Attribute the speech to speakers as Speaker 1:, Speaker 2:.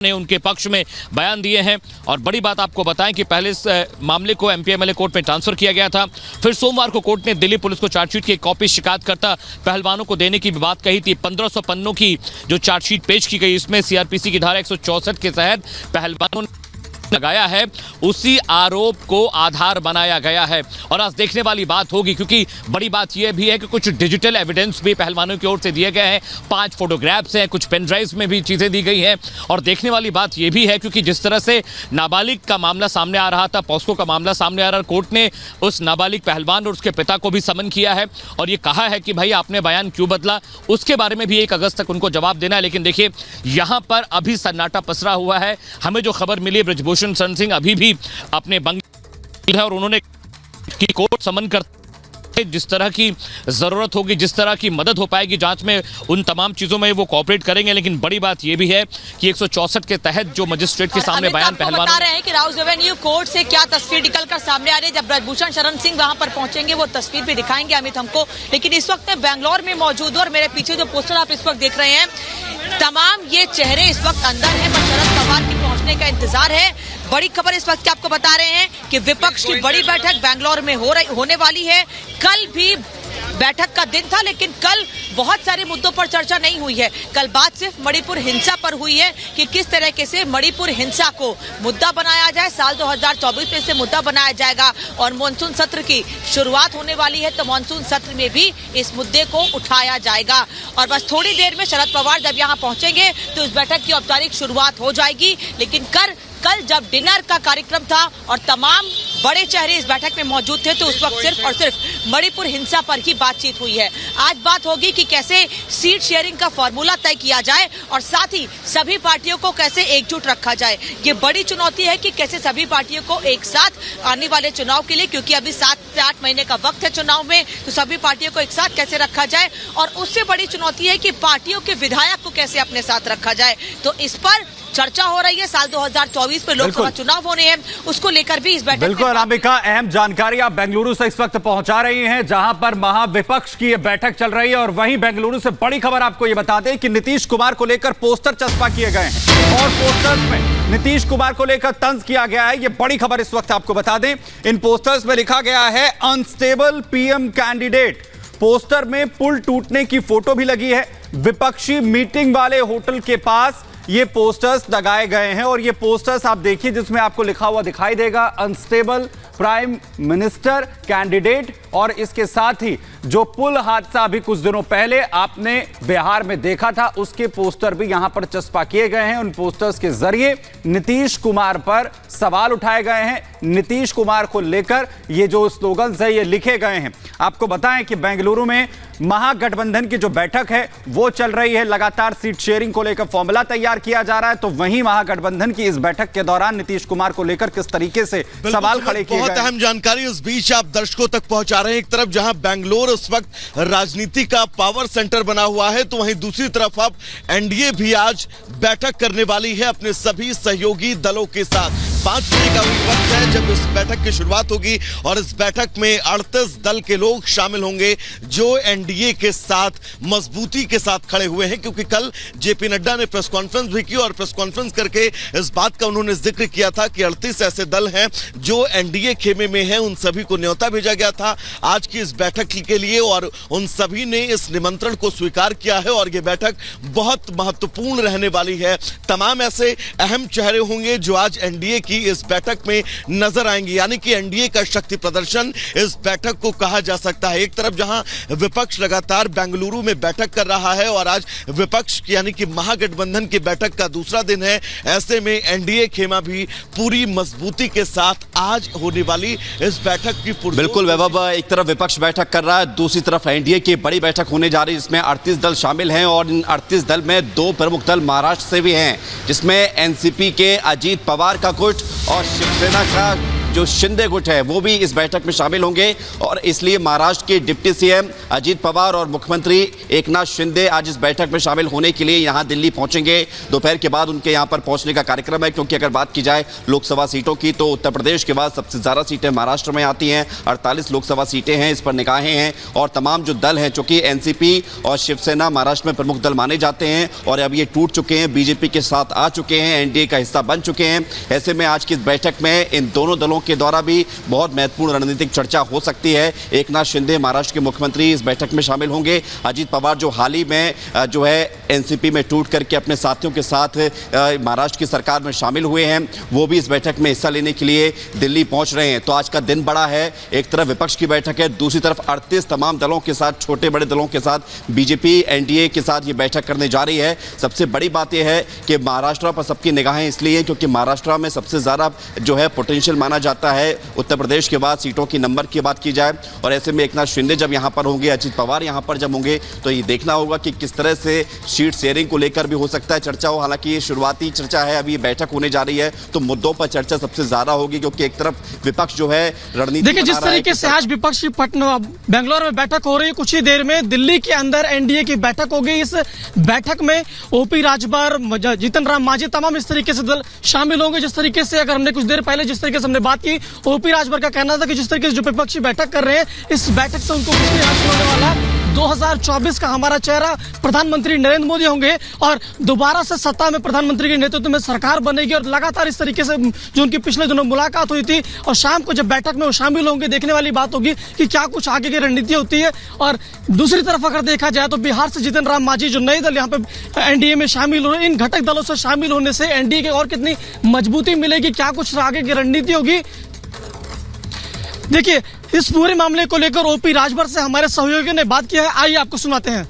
Speaker 1: ने उनके पक्ष में बयान दिए हैं। और बड़ी बात आपको बताएं कि पहले इस मामले को एमपीएमएलए कोर्ट में ट्रांसफर किया गया था, फिर सोमवार को कोर्ट ने दिल्ली पुलिस को चार्जशीट की एक कॉपी शिकायतकर्ता पहलवानों को देने की बात कही थी। 1500 पन्नों की जो चार्जशीट पेश की गई, इसमें सीआरपीसी की धारा 164 के तहत पहलवानों लगाया है, उसी आरोप को आधार बनाया गया है। और आज देखने वाली बात होगी, क्योंकि बड़ी बात यह भी है कि कुछ डिजिटल एविडेंस भी पहलवानों की ओर से दिए गए हैं, 5 फोटोग्राफ्स हैं, कुछ पेन ड्राइव्स में भी चीजें दी गई हैं। और देखने वाली बात यह भी है, क्योंकि जिस तरह से नाबालिग का मामला सामने आ रहा था, पॉस्को का मामला सामने आ रहा, कोर्ट ने उस नाबालिग पहलवान और उसके पिता को भी समन किया है और ये कहा है कि भाई आपने बयान क्यों बदला, उसके बारे में भी 1 अगस्त तक उनको जवाब देना है। लेकिन देखिए यहां पर अभी सन्नाटा पसरा हुआ है। हमें जो खबर मिली, बृजभूषण शरण सिंह अभी भी अपने बंगले है और उन्होंने की कोर्ट समन करते, जिस तरह की जरूरत होगी, जिस तरह की मदद हो पाएगी जांच में, उन तमाम चीजों में वो कोऑपरेट करेंगे। लेकिन बड़ी बात यह भी है कि 164 के तहत जो मजिस्ट्रेट के सामने बयान पहलवान
Speaker 2: बता रहे हैं कि राउस एवेन्यू कोर्ट से क्या तस्वीर निकलकर सामने आ रही है। जब बृजभूषण शरण सिंह वहां पर पहुंचेंगे वो तस्वीर भी दिखाएंगे अमित हमको। लेकिन इस वक्त मैं बैंगलोर में मौजूद हूं और मेरे पीछे जो पोस्टर आप इस वक्त देख रहे हैं, तमाम ये चेहरे इस वक्त अंदर है, पर शरद पवार के पहुंचने का इंतजार है। बड़ी खबर इस वक्त आपको बता रहे हैं कि विपक्ष की बड़ी बैठक बैंगलोर में होने वाली है। कल भी बैठक का दिन था, लेकिन कल बहुत सारे मुद्दों पर चर्चा नहीं हुई है। कल बात सिर्फ मणिपुर हिंसा पर हुई है कि किस तरीके से मणिपुर हिंसा को मुद्दा बनाया जाए। साल 2024 में इसे मुद्दा बनाया जाएगा और मानसून सत्र की शुरुआत होने वाली है, तो मानसून सत्र में भी इस मुद्दे को उठाया जाएगा। और बस थोड़ी देर में शरद पवार जब यहाँ पहुंचेंगे तो इस बैठक की औपचारिक शुरुआत हो जाएगी। लेकिन कल जब डिनर का कार्यक्रम था और तमाम बड़े चेहरे इस बैठक में मौजूद थे, तो उस वक्त सिर्फ और सिर्फ मणिपुर हिंसा पर ही बातचीत हुई है। आज बात होगी कि कैसे सीट शेयरिंग का फॉर्मूला तय किया जाए और साथ ही सभी पार्टियों को कैसे एकजुट रखा जाए। ये बड़ी चुनौती है कि कैसे सभी पार्टियों को एक साथ आने वाले चुनाव के लिए, क्योंकि अभी 7 से 8 महीने का वक्त है चुनाव में, तो सभी पार्टियों को एक साथ कैसे रखा जाए। और उससे बड़ी चुनौती है कि पार्टियों के विधायक को कैसे अपने साथ रखा जाए। तो इस पर चर्चा हो रही है। साल 2024 में लोकसभा चुनाव होने हैं, उसको लेकर भी इस बैठक
Speaker 3: बिल्कुल अनामिका, अहम जानकारी आप बेंगलुरु से इस वक्त पहुंचा रही हैं, जहां पर महाविपक्ष की ये बैठक चल रही है। और वहीं बेंगलुरु से बड़ी खबर आपको ये बता दें कि नीतीश कुमार को लेकर पोस्टर चस्पा किए गए हैं और पोस्टर्स में नीतीश कुमार को लेकर तंज किया गया है। ये बड़ी खबर इस वक्त आपको बता दें। इन पोस्टर्स में लिखा गया है अनस्टेबल पीएम कैंडिडेट। पोस्टर में पुल टूटने की फोटो भी लगी है। विपक्षी मीटिंग वाले होटल के पास ये पोस्टर्स लगाए गए हैं और ये पोस्टर्स आप देखिए, जिसमें आपको लिखा हुआ दिखाई देगा अनस्टेबल प्राइम मिनिस्टर कैंडिडेट। और इसके साथ ही जो पुल हादसा अभी कुछ दिनों पहले आपने बिहार में देखा था, उसके पोस्टर भी यहां पर चस्पा किए गए हैं। उन पोस्टर्स के जरिए नीतीश कुमार पर सवाल उठाए गए हैं। नीतीश कुमार को लेकर ये जो स्लोगन्स है ये लिखे गए हैं। आपको बताएं कि बेंगलुरु में महागठबंधन की जो बैठक है वो चल रही है। लगातार सीट शेयरिंग को लेकर फॉर्मूला तैयार किया जा रहा है। तो वहीं महागठबंधन की इस बैठक के दौरान नीतीश कुमार को लेकर किस तरीके से सवाल खड़े किए गए।
Speaker 4: बहुत अहम जानकारी इस बीच आप दर्शकों तक पहुंचा रहे हैं। एक तरफ जहां बेंगलोर उस वक्त राजनीति का पावर सेंटर बना हुआ है, तो वहीं दूसरी तरफ अब एनडीए भी आज बैठक करने वाली है अपने सभी सहयोगी दलों के साथ। 5 मई का वक्त है जब इस बैठक की शुरुआत होगी और इस बैठक में 38 दल के लोग शामिल होंगे जो एनडीए के साथ मजबूती के साथ खड़े हुए हैं। क्योंकि कल जेपी नड्डा ने प्रेस कॉन्फ्रेंस भी की और प्रेस कॉन्फ्रेंस करके इस बात का उन्होंने जिक्र किया था कि 38 ऐसे दल हैं जो एनडीए खेमे में हैं, उन सभी को न्योता भेजा गया था आज की इस बैठक के लिए और उन सभी ने इस निमंत्रण को स्वीकार किया है। और यह बैठक बहुत महत्वपूर्ण रहने वाली है। तमाम ऐसे अहम चेहरे होंगे जो आज एनडीए की इस बैठक में नजर आएंगे, यानी कि एनडीए का शक्ति प्रदर्शन इस बैठक को कहा जा सकता है। एक तरफ जहां विपक्ष लगातार बेंगलुरु में बैठक कर रहा है और आज विपक्ष यानी कि महागठबंधन की बैठक का दूसरा दिन है, ऐसे में एनडीए खेमा भी पूरी मजबूती के साथ आज होने वाली इस बैठक की
Speaker 5: बिल्कुल वैभव, एक तरफ विपक्ष बैठक कर रहा है, दूसरी तरफ एनडीए की बड़ी बैठक होने जा रही है जिसमें 38 दल शामिल हैं और इन 38 दल में 2 प्रमुख दल महाराष्ट्र से भी हैं, जिसमें एनसीपी के अजीत पवार का गुट और शिवसेना का जो शिंदे गुट है वो भी इस बैठक में शामिल होंगे और इसलिए महाराष्ट्र के डिप्टी सीएम अजीत पवार और मुख्यमंत्री एकनाथ शिंदे आज इस बैठक में शामिल होने के लिए यहां दिल्ली पहुंचेंगे। दोपहर के बाद उनके यहां पर पहुंचने का कार्यक्रम है, क्योंकि अगर बात की जाए लोकसभा सीटों की तो उत्तर प्रदेश के बाद सबसे ज्यादा सीटें महाराष्ट्र में आती हैं। 48 लोकसभा सीटें हैं, इस पर निगाहें हैं और तमाम जो दल हैं, चूंकि एनसीपी और शिवसेना महाराष्ट्र में प्रमुख दल माने जाते हैं और अब ये टूट चुके हैं, बीजेपी के साथ आ चुके हैं, एनडीए का हिस्सा बन चुके हैं। ऐसे में आज की इस बैठक में इन दोनों दलों के द्वारा भी बहुत महत्वपूर्ण रणनीतिक चर्चा हो सकती है। एकनाथ शिंदे महाराष्ट्र के मुख्यमंत्री इस बैठक में शामिल होंगे। अजीत पवार जो हाल ही में जो है एनसीपी में टूट करके अपने साथियों के साथ महाराष्ट्र की सरकार में शामिल हुए हैं, वो भी इस बैठक में हिस्सा लेने के लिए दिल्ली पहुंच रहे हैं। तो आज का दिन बड़ा है, एक तरफ विपक्ष की बैठक है, दूसरी तरफ 38 तमाम दलों के साथ, छोटे बड़े दलों के साथ बीजेपी एनडीए के साथ ये बैठक करने जा रही है। सबसे बड़ी बात यह है कि महाराष्ट्र पर सबकी निगाहें इसलिए हैं क्योंकि महाराष्ट्र में सबसे ज्यादा जो है पोटेंशियल माना जाता है उत्तर प्रदेश के बाद, सीटों की नंबर की बात की जाए। और ऐसे में एकनाथ शिंदे जब यहां पर होंगे, अजीत पवार यहां पर जब होंगे, तो ये देखना होगा कि किस तरह से सीट शेयरिंग को लेकर भी हो सकता है चर्चा हो। हालांकि ये शुरुआती चर्चा है, अभी बैठक होने जा रही है तो मुद्दों पर चर्चा सबसे ज्यादा होगी, क्योंकि एक तरफ विपक्ष जो है रणनीति
Speaker 6: देखिए जिस तरीके से आज विपक्ष की बेंगलोर में बैठक हो रही है, कुछ ही देर में दिल्ली के अंदर एनडीए की बैठक होगी। इस बैठक में ओपी राजभर, जीतन राम मांझी, तमाम इस तरीके से दल शामिल होंगे। जिस तरीके से अगर हमने कुछ देर पहले जिस तरीके से हमने बात की, ओपी राजभर का कहना था कि जिस तरीके से जो विपक्षी बैठक कर रहे हैं, इस बैठक से उनको कुछ नहीं हासिल होने वाला। 2024 का हमारा चेहरा प्रधानमंत्री नरेंद्र मोदी होंगे और दोबारा से सत्ता में प्रधानमंत्री के नेतृत्व में सरकार बनेगी। और लगातार इस तरीके से जो उनकी पिछले दिनों मुलाकात हुई थी और शाम को जब बैठक में वो शामिल होंगे, देखने वाली बात होगी कि क्या कुछ आगे की रणनीति होती है। और दूसरी तरफ अगर देखा जाए तो बिहार से जीतन राम मांझी जो नए दल यहाँ पे एनडीए में शामिल हो रहे हैं, इन घटक दलों से शामिल होने से एनडीए की और कितनी मजबूती मिलेगी, क्या कुछ आगे की रणनीति होगी। देखिए इस पूरे मामले को लेकर ओपी राजभर से हमारे सहयोगियों ने बात की है, आइए आपको सुनाते हैं।